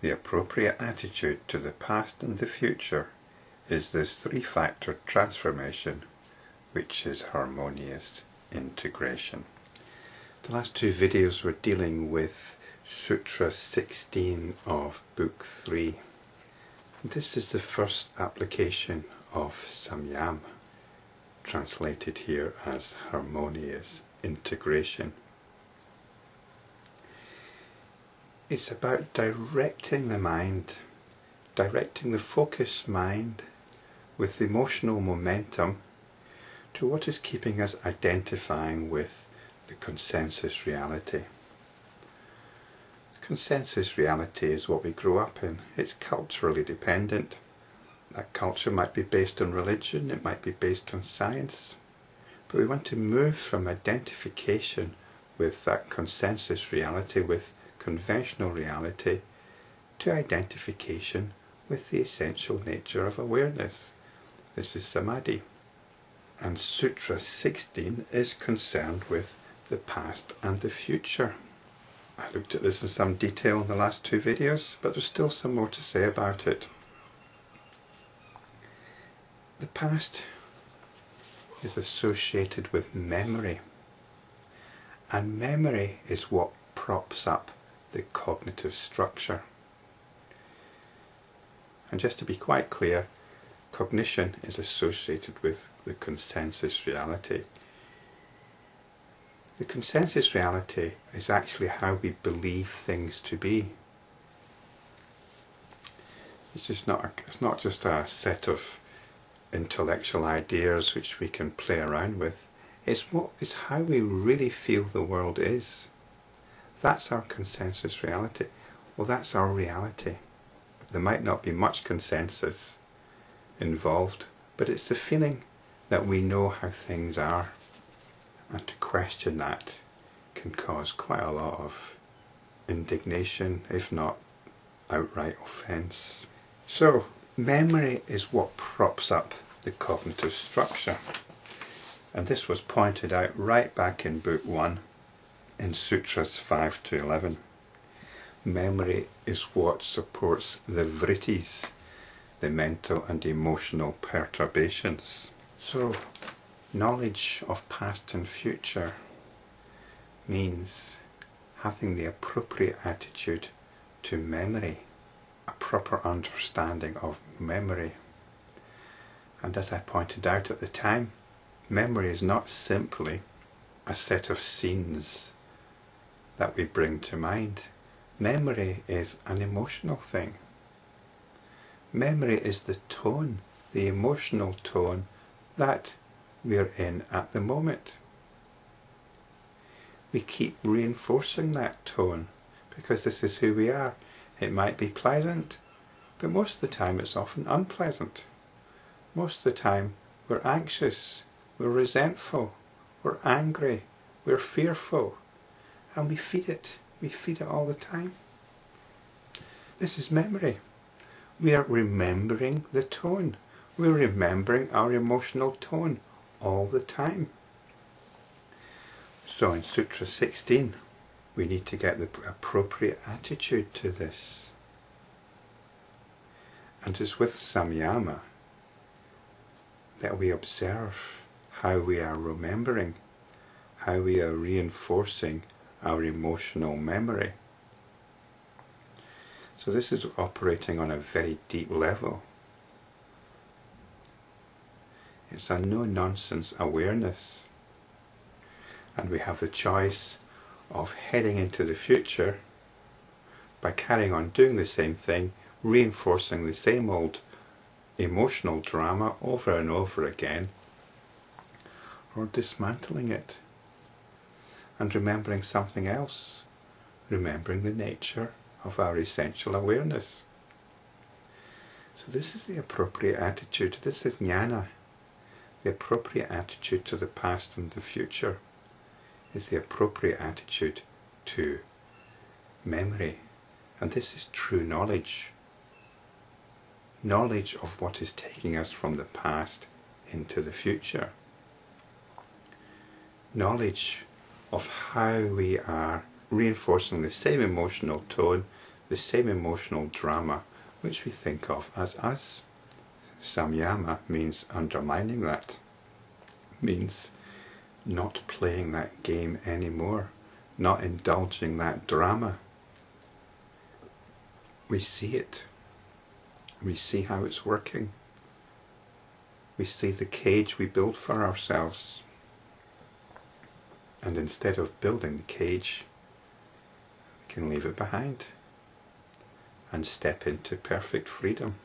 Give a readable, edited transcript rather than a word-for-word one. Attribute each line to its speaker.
Speaker 1: The appropriate attitude to the past and the future is this three-factor transformation, which is harmonious integration. The last two videos were dealing with Sutra 16 of Book 3. This is the first application of samyama, translated here as harmonious integration. It's about directing the mind, directing the focused mind with the emotional momentum to what is keeping us identifying with the consensus reality. Consensus reality is what we grow up in. It's culturally dependent. That culture might be based on religion, it might be based on science, but we want to move from identification with that consensus reality, with conventional reality, to identification with the essential nature of awareness. This is samadhi. And Sutra 16 is concerned with the past and the future. I looked at this in some detail in the last two videos, but there's still some more to say about it. The past is associated with memory, and memory is what props up the cognitive structure. And just to be quite clear, cognition is associated with the consensus reality. The consensus reality is actually how we believe things to be. It's not just a set of intellectual ideas which we can play around with. It's how we really feel the world is. That's our consensus reality. Well, that's our reality. There might not be much consensus involved, but it's the feeling that we know how things are, and to question that can cause quite a lot of indignation, if not outright offence. So, memory is what props up the cognitive structure, and this was pointed out right back in Book 1 in Sutras 5 to 11. Memory is what supports the vrittis, the mental and emotional perturbations. So, knowledge of past and future means having the appropriate attitude to memory, a proper understanding of memory. And as I pointed out at the time, memory is not simply a set of scenes that we bring to mind. Memory is an emotional thing. Memory is the tone, the emotional tone that we're in at the moment. We keep reinforcing that tone because this is who we are. It might be pleasant, but most of the time it's often unpleasant. Most of the time we're anxious, we're resentful, we're angry, we're fearful, and we feed it. We feed it all the time. This is memory. We are remembering the tone. We're remembering our emotional tone all the time. So in Sutra 16, we need to get the appropriate attitude to this. And it's with samyama that we observe how we are remembering, how we are reinforcing our emotional memory. So this is operating on a very deep level. It's a no-nonsense awareness. And we have the choice of heading into the future by carrying on doing the same thing, reinforcing the same old emotional drama over and over again, or dismantling it and remembering something else, remembering the nature of our essential awareness. So this is the appropriate attitude. This is jnana. The appropriate attitude to the past and the future is the appropriate attitude to memory. And this is true knowledge. Knowledge of what is taking us from the past into the future. Knowledge of how we are reinforcing the same emotional tone, the same emotional drama which we think of as us. Samyama means undermining that, means not playing that game anymore, not indulging that drama. We see it. We see how it's working. We see the cage we build for ourselves. And instead of building the cage, we can leave it behind and step into perfect freedom.